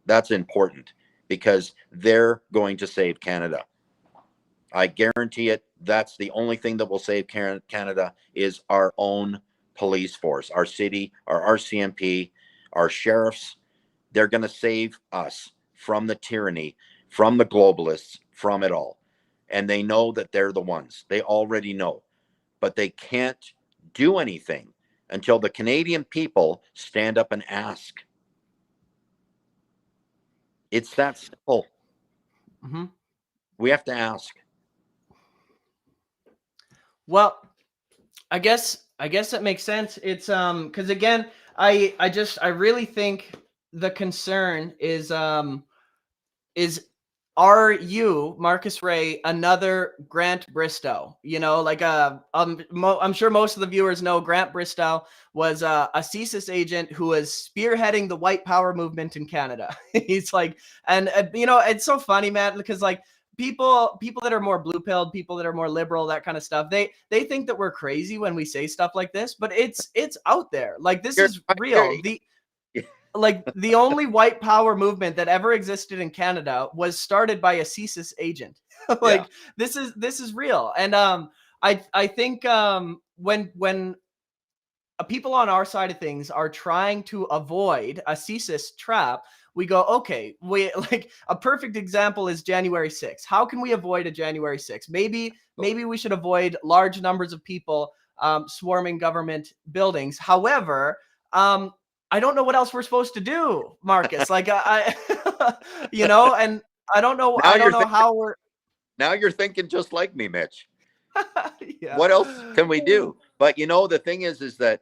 S2: That's important because they're going to save Canada. I guarantee it. That's the only thing that will save Canada is our own police force, our city, our RCMP, our sheriffs. They're going to save us from the tyranny, from the globalists, from it all. And they know that they're the ones. They already know, but they can't do anything until the Canadian people stand up and ask. It's that simple.
S1: Hmm.
S2: We have to ask.
S1: Well, I guess that makes sense. It's because again, I really think the concern is are you, Marcus Ray, another Grant Bristow? Like I'm sure most of the viewers know Grant Bristow was a CSIS agent who was spearheading the white power movement in Canada. He's like, and it's so funny, man, because like people that are more blue pilled, people that are more liberal, that kind of stuff, they think that we're crazy when we say stuff like this, but it's out there. Like this
S2: Here,
S1: is
S2: here,
S1: real. The only white power movement that ever existed in Canada was started by a CSIS agent.
S2: yeah.
S1: Like this is real. And I think when people on our side of things are trying to avoid a CSIS trap, we go, okay, we like a perfect example is January 6th. How can we avoid a January 6th? Maybe we should avoid large numbers of people swarming government buildings. However, I don't know what else we're supposed to do, Marcus. Like and I don't know.
S2: Now
S1: I don't
S2: you're
S1: know
S2: thinking.
S1: how we're.
S2: Now you're thinking just like me, Mitch.
S1: Yeah.
S2: What else can we do? But the thing is that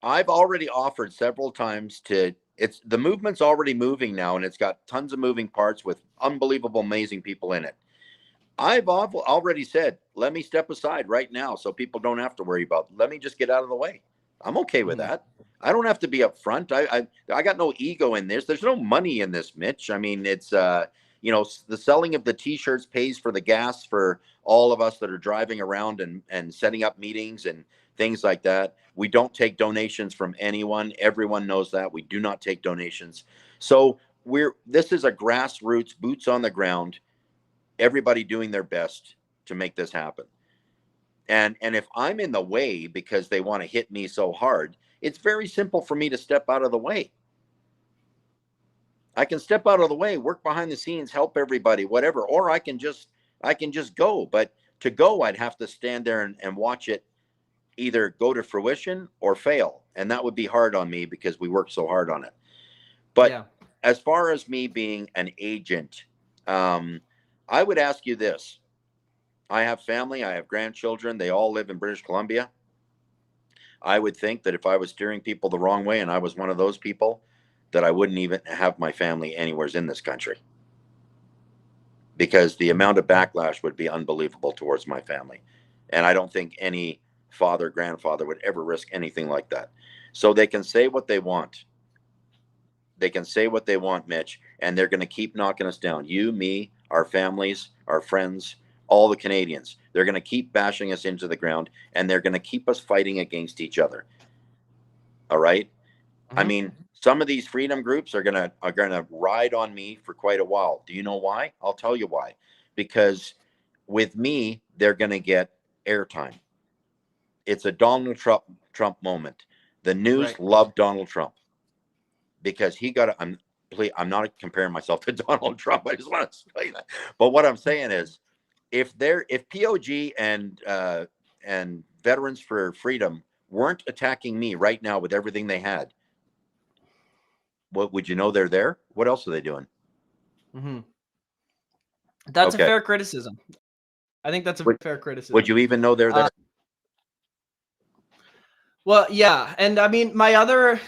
S2: I've already offered several times the movement's already moving now, and it's got tons of moving parts with unbelievable, amazing people in it. I've already said, let me step aside right now so people don't have to worry about, let me just get out of the way. I'm okay with that. I don't have to be up front. I got no ego in this. There's no money in this, Mitch. I mean, it's, the selling of the t-shirts pays for the gas for all of us that are driving around and setting up meetings and things like that. We don't take donations from anyone. Everyone knows that. We do not take donations. So this is a grassroots, boots on the ground, everybody doing their best to make this happen. And if I'm in the way because they want to hit me so hard, it's very simple for me to step out of the way. I can step out of the way, work behind the scenes, help everybody, whatever, or I can just go. But to go, I'd have to stand there and watch it either go to fruition or fail. And that would be hard on me because we work so hard on it. But as far as me being an agent, I would ask you this. I have family, I have grandchildren, they all live in British Columbia. I would think that if I was steering people the wrong way and I was one of those people, that I wouldn't even have my family anywhere in this country. Because the amount of backlash would be unbelievable towards my family. And I don't think any father, grandfather would ever risk anything like that. So they can say what they want. They can say what they want, Mitch, and they're going to keep knocking us down. You, me, our families, our friends, all the Canadians. They're going to keep bashing us into the ground, and they're going to keep us fighting against each other. All right? I mean, some of these freedom groups are going to ride on me for quite a while. Do you know why? I'll tell you why. Because with me, they're going to get airtime. It's a Donald Trump moment. The news loved Donald Trump because he got I'm not comparing myself to Donald Trump. I just want to say that. But what I'm saying is, if POG and Veterans for Freedom weren't attacking me right now with everything they had, what would you know? They're there. What else are they doing?
S1: That's a fair criticism. I think that's a fair criticism.
S2: Would you even know they're there?
S1: Well, yeah. And I mean, my other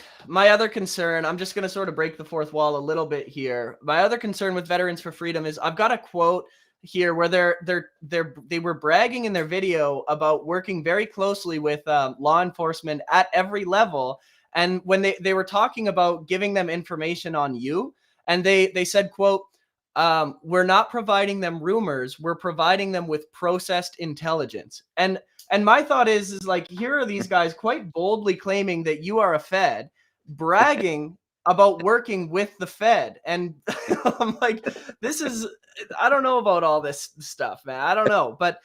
S1: concern, I'm just going to sort of break the fourth wall a little bit here. My other concern with Veterans for Freedom is I've got a quote here where they were bragging in their video about working very closely with law enforcement at every level. And when they were talking about giving them information on you, and they said, quote, we're not providing them rumors, we're providing them with processed intelligence. And my thought is like, here are these guys quite boldly claiming that you are a Fed, bragging about working with the Fed. And I'm like, I don't know about all this stuff, man. I don't know. But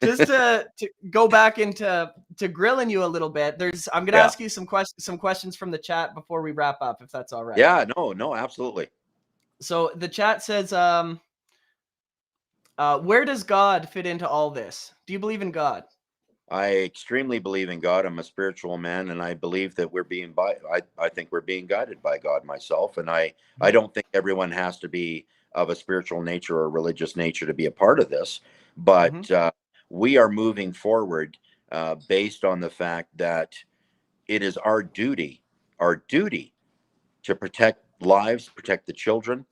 S1: just to go back into grilling you a little bit, I'm going to ask you some questions from the chat before we wrap up, if that's all right.
S2: Yeah, no, absolutely.
S1: So the chat says, where does God fit into all this? Do you believe in God?
S2: I extremely believe in God. I'm a spiritual man, and I believe that I think we're being guided by God myself. And I don't think everyone has to be of a spiritual nature or religious nature to be a part of this. But we are moving forward based on the fact that it is our duty to protect lives, protect the children.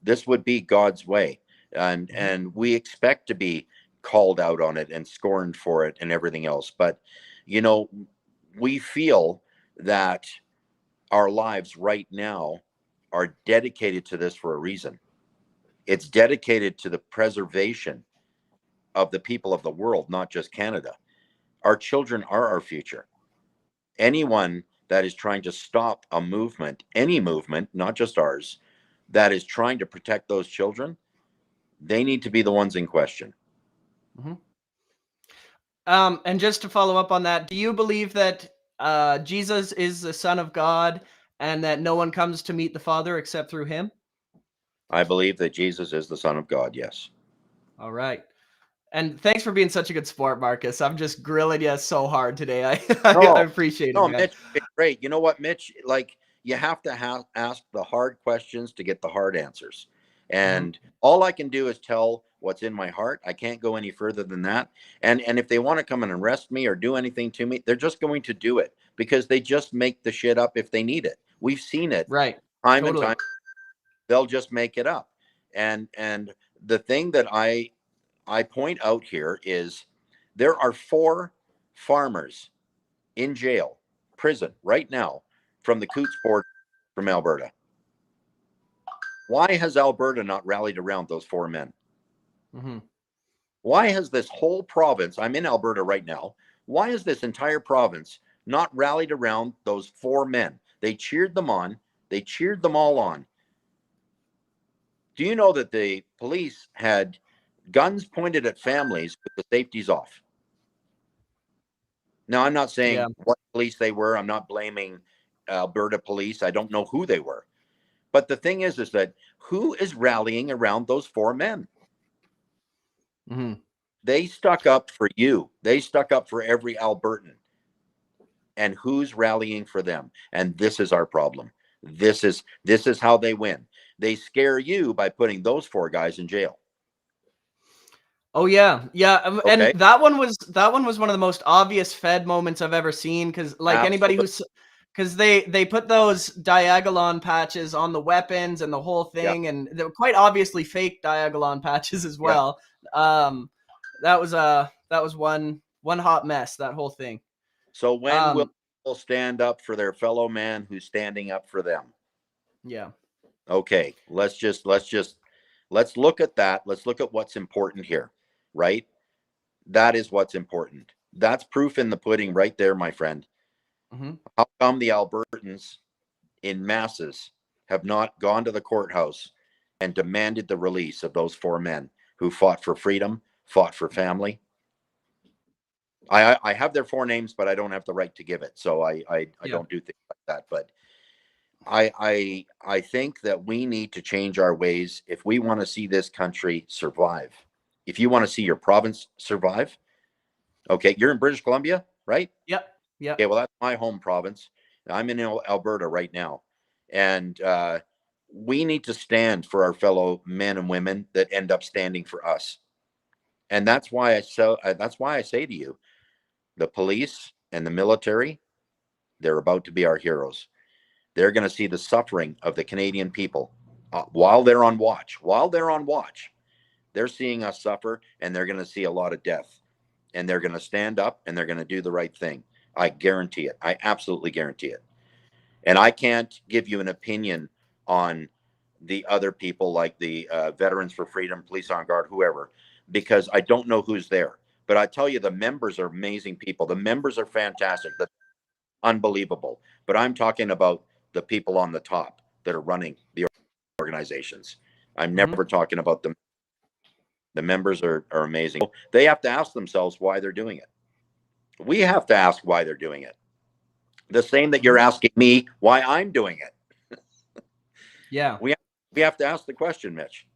S2: This would be God's way. And we expect to be called out on it and scorned for it and everything else. But, we feel that our lives right now are dedicated to this for a reason. It's dedicated to the preservation of the people of the world, not just Canada. Our children are our future. Anyone that is trying to stop a movement, any movement, not just ours, that is trying to protect those children, they need to be the ones in question.
S1: And just to follow up on that, do you believe that Jesus is the Son of God and that no one comes to meet the Father except through him?
S2: I believe that Jesus is the Son of God, yes.
S1: All right. And thanks for being such a good sport, Marcus. I'm just grilling you so hard today. I appreciate it, man.
S2: Mitch, great. You know what, Mitch? Like, you have to ask the hard questions to get the hard answers. And all I can do is tell what's in my heart. I can't go any further than that. And if they want to come and arrest me or do anything to me, they're just going to do it because they just make the shit up if they need it. We've seen it
S1: Right.
S2: time and
S1: Totally.
S2: time. They'll just make it up. And the thing that I point out here is there are 4 farmers in jail, prison right now from the Coots Board from Alberta. Why has Alberta not rallied around those 4 men?
S1: Mm-hmm.
S2: Why has this whole province, I'm in Alberta right now, why has this entire province not rallied around those 4 men? They cheered them on. They cheered them all on. Do you know that the police had guns pointed at families with the safeties off? Now, I'm not saying
S1: Yeah.
S2: what police they were. I'm not blaming Alberta police. I don't know who they were. But the thing is that who is rallying around those 4 men?
S1: Mm-hmm.
S2: They stuck up for you. They stuck up for every Albertan. And who's rallying for them? And this is our problem. This is how they win. They scare you by putting those 4 guys in jail.
S1: Oh yeah, yeah, and
S2: Okay.
S1: that one was one of the most obvious Fed moments I've ever seen because like anybody
S2: Absolutely.
S1: who's because they put those Diagolon patches on the weapons and the whole
S2: Yeah.
S1: thing, and they were quite obviously fake Diagolon patches as
S2: Yeah.
S1: well. That was one hot mess, that whole thing.
S2: So when will
S1: Um,
S2: people stand up for their fellow man who's standing up for them?
S1: yeah,
S2: Okay, let's look at that. Let's look at what's important here, right? That is what's important. That's proof in the pudding right there, my friend.
S1: mm-hmm.
S2: How come the Albertans in masses have not gone to the courthouse and demanded the release of those 4 men who fought for freedom, fought for family? I have their 4 names, but I don't have the right to give it, so I
S1: Yeah,
S2: don't do things like that. But I think that we need to change our ways if we want to see this country survive. If you want to see your province survive, okay, you're in British Columbia, right?
S1: yep,
S2: Okay,
S1: yep,
S2: well that's my home province. I'm in Alberta right now, and we need to stand for our fellow men and women that end up standing for us. And that's why I say to you, the police and the military, they're about to be our heroes. They're going to see the suffering of the Canadian people while they're on watch. While they're on watch, they're seeing us suffer, and they're going to see a lot of death. And they're going to stand up and they're going to do the right thing. I guarantee it. I absolutely guarantee it. And I can't give you an opinion on the other people like the Veterans for Freedom, Police on Guard, whoever, because I don't know who's there. But I tell you, the members are amazing people. The members are fantastic. They're unbelievable. But I'm talking about the people on the top that are running the organizations. I'm
S1: mm-hmm.
S2: never talking about them. The members are amazing. They have to ask themselves why they're doing it. We have to ask why they're doing it. The same that you're
S1: Mm-hmm.
S2: asking me why I'm doing it.
S1: Yeah.
S2: We have to ask the question, Mitch.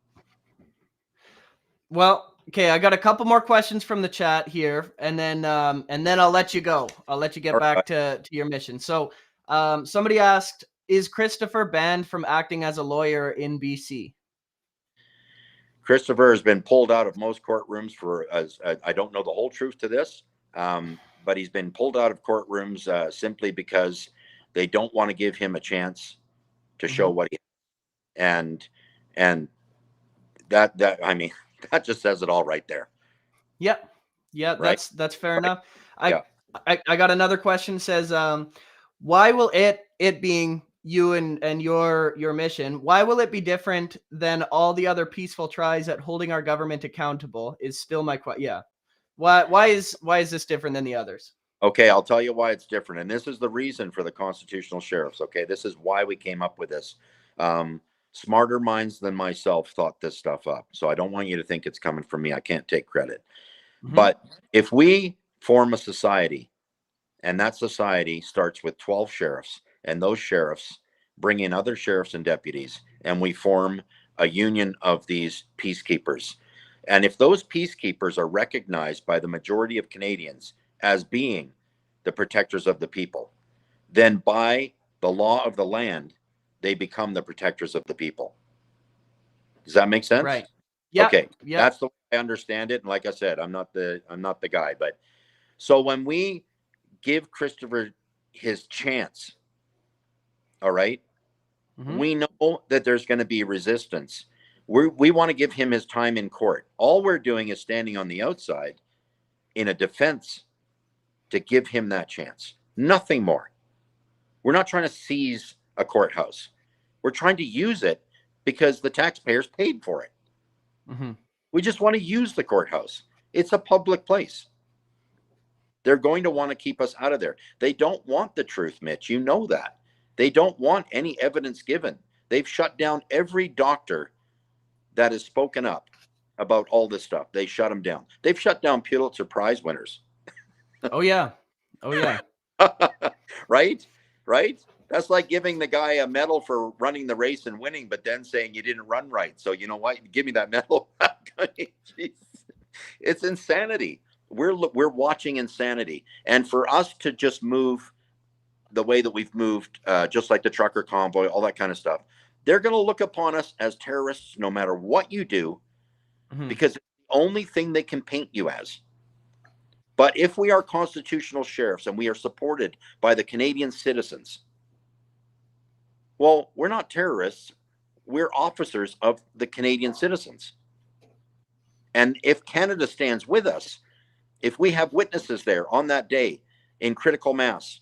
S1: Well, okay, I got a couple more questions from the chat here, and then I'll let you go. I'll let you get
S2: All
S1: back
S2: right.
S1: to your mission. So, somebody asked, is Christopher banned from acting as a lawyer in BC?
S2: Christopher has been pulled out of most courtrooms I don't know the whole truth to this, but he's been pulled out of courtrooms simply because they don't want to give him a chance to show
S1: Mm-hmm.
S2: what he and that I mean that just says it all right there.
S1: Yep. Yeah,
S2: Right.
S1: that's fair
S2: Right.
S1: enough.
S2: Yeah.
S1: I got another question. Says, why will it being you and your mission, why will it be different than all the other peaceful tries at holding our government accountable? Is still my question. Yeah. Why is this different than the others?
S2: Okay, I'll tell you why it's different. And this is the reason for the constitutional sheriffs. Okay, this is why we came up with this. Smarter minds than myself thought this stuff up. So I don't want you to think it's coming from me. I can't take credit.
S1: Mm-hmm.
S2: But if we form a society, and that society starts with 12 sheriffs, and those sheriffs bring in other sheriffs and deputies, and we form a union of these peacekeepers. And if those peacekeepers are recognized by the majority of Canadians as being the protectors of the people, then by the law of the land, they become the protectors of the people. Does that make sense?
S1: Right. Yeah.
S2: Okay,
S1: Yeah.
S2: that's the way I understand it. And like I said, I'm not the guy. But so when we give Christopher his chance, all right,
S1: Mm-hmm.
S2: we know that there's going to be resistance. We want to give him his time in court. All we're doing is standing on the outside in a defense to give him that chance. Nothing more. We're not trying to seize a courthouse. We're trying to use it because the taxpayers paid for it.
S1: Mm-hmm.
S2: We just want to use the courthouse. It's a public place. They're going to want to keep us out of there. They don't want the truth, Mitch. You know that. They don't want any evidence given. They've shut down every doctor that has spoken up about all this stuff. They shut them down. They've shut down Pulitzer Prize winners.
S1: Oh yeah. Oh yeah.
S2: Right? Right? That's like giving the guy a medal for running the race and winning, but then saying you didn't run right. So you know what? Give me that medal. It's insanity. We're watching insanity, and for us to just move the way that we've moved, just like the trucker convoy, all that kind of stuff, they're going to look upon us as terrorists, no matter what you do,
S1: Mm-hmm.
S2: because it's the only thing they can paint you as. But if we are constitutional sheriffs and we are supported by the Canadian citizens, well, we're not terrorists. We're officers of the Canadian citizens. And if Canada stands with us, if we have witnesses there on that day in critical mass,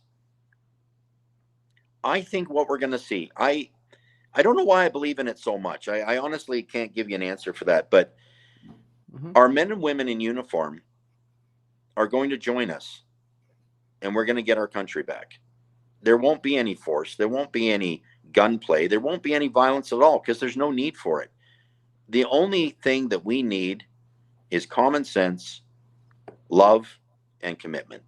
S2: I think what we're going to see, I don't know why I believe in it so much. I honestly can't give you an answer for that. But
S1: Mm-hmm.
S2: our men and women in uniform are going to join us, and we're going to get our country back. There won't be any force. There won't be any gunplay. There won't be any violence at all because there's no need for it. The only thing that we need is common sense, love, and commitment.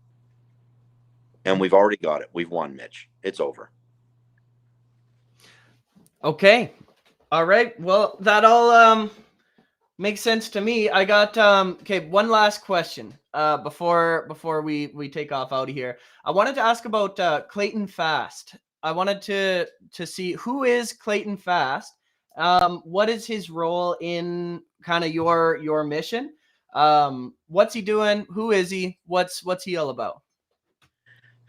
S2: And we've already got it. We've won, Mitch. It's over.
S1: Okay. All right. Well, that all makes sense to me. I got okay, one last question before we take off out of here. I wanted to ask about Clayton Fast. I wanted to see who is Clayton Fast. What is his role in kind of your mission? What's he doing? Who is he? What's he all about?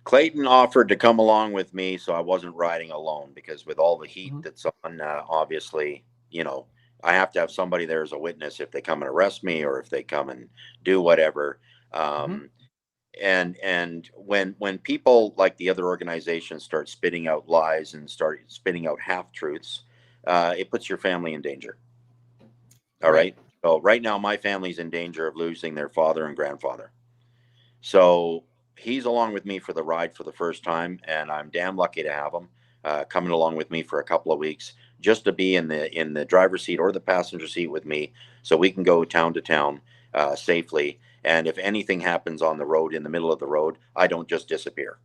S2: Clayton offered to come along with me, so I wasn't riding alone because with all the heat
S1: Mm-hmm.
S2: that's on, obviously, I have to have somebody there as a witness if they come and arrest me or if they come and do whatever.
S1: Mm-hmm.
S2: And when people like the other organizations start spitting out lies and start spitting out half truths, it puts your family in danger. All right. So right now, my family's in danger of losing their father and grandfather. So he's along with me for the ride for the first time, and I'm damn lucky to have him coming along with me for a couple of weeks, just to be in the driver's seat or the passenger seat with me, so we can go town to town safely. And if anything happens on the road, in the middle of the road, I don't just disappear.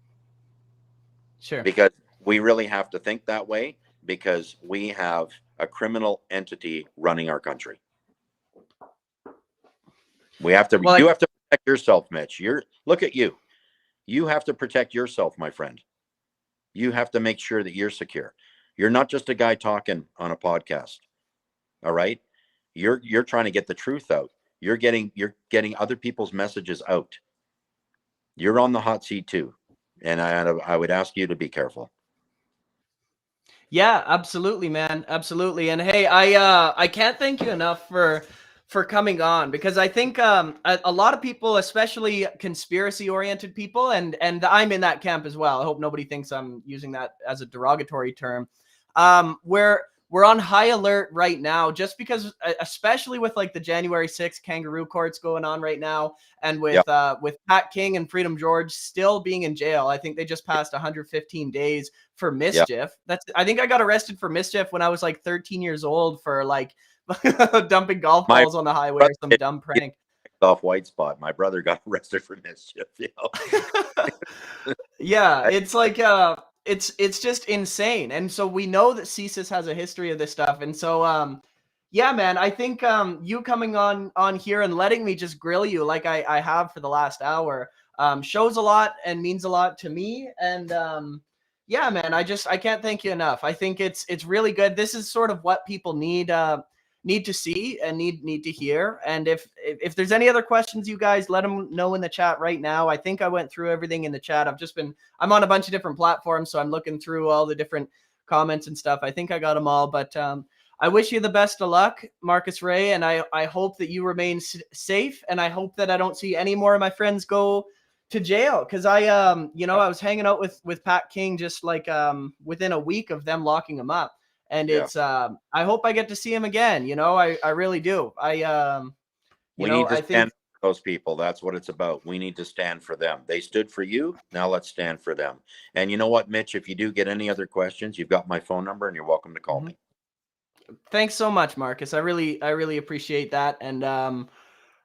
S1: Sure.
S2: Because we really have to think that way, because we have a criminal entity running our country. You have to protect yourself, Mitch. Look at you. You have to protect yourself, my friend. You have to make sure that you're secure. You're not just a guy talking on a podcast. All right? You're trying to get the truth out. You're getting other people's messages out. You're on the hot seat too. And I would ask you to be careful.
S1: Yeah, absolutely, man. Absolutely. And hey, I can't thank you enough for coming on, because I think a lot of people, especially conspiracy oriented people, and I'm in that camp as well. I hope nobody thinks I'm using that as a derogatory term. We're on high alert right now, just because, especially with like the January 6th kangaroo courts going on right now, and with Pat King and Freedom George still being in jail. I think they just passed 115 days for mischief. I think I got arrested for mischief when I was like 13 years old for like dumping golf balls on the highway or some dumb prank.
S2: Off White Spot. My brother got arrested for mischief.
S1: Yeah, it's like it's just insane. And so we know that CSIS has a history of this stuff. And so yeah, man, I think you coming on here and letting me just grill you like I have for the last hour shows a lot and means a lot to me. And yeah, man, I can't thank you enough. I think it's really good. This is sort of what people need need to see and need to hear. And if there's any other questions, you guys let them know in the chat right now. I think I went through everything in the chat. I'm on a bunch of different platforms, so I'm looking through all the different comments and stuff. I think I got them all, but I wish you the best of luck, Marcus Ray, and I hope that you remain safe, and I hope that I don't see any more of my friends go to jail, because I was hanging out with Pat King just like within a week of them locking him up, and it's I hope I get to see him again. I really do.
S2: We need to
S1: I
S2: stand
S1: think
S2: for those people. That's what it's about. We need to stand for them. They stood for you. Now let's stand for them. And you know what, Mitch? If you do get any other questions, you've got my phone number, and you're welcome to call me.
S1: Thanks so much, Marcus. I really appreciate that. And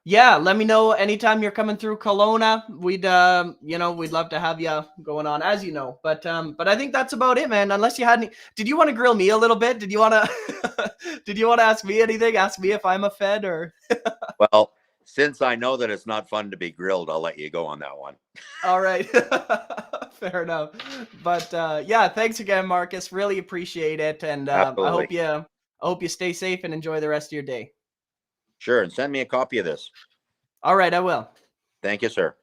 S1: yeah, let me know anytime you're coming through Kelowna. We'd love to have you going on, as you know. But I think that's about it, man. Unless you had any, did you want to grill me a little bit? Did you want to did you want to ask me anything? Ask me if I'm a Fed or
S2: Well, since I know that it's not fun to be grilled, I'll let you go on that one.
S1: All right. Fair enough. But yeah, thanks again, Marcus. Really appreciate it. And
S2: Absolutely.
S1: I hope you stay safe and enjoy the rest of your day.
S2: Sure. And send me a copy of this.
S1: All right, I will.
S2: Thank you, sir.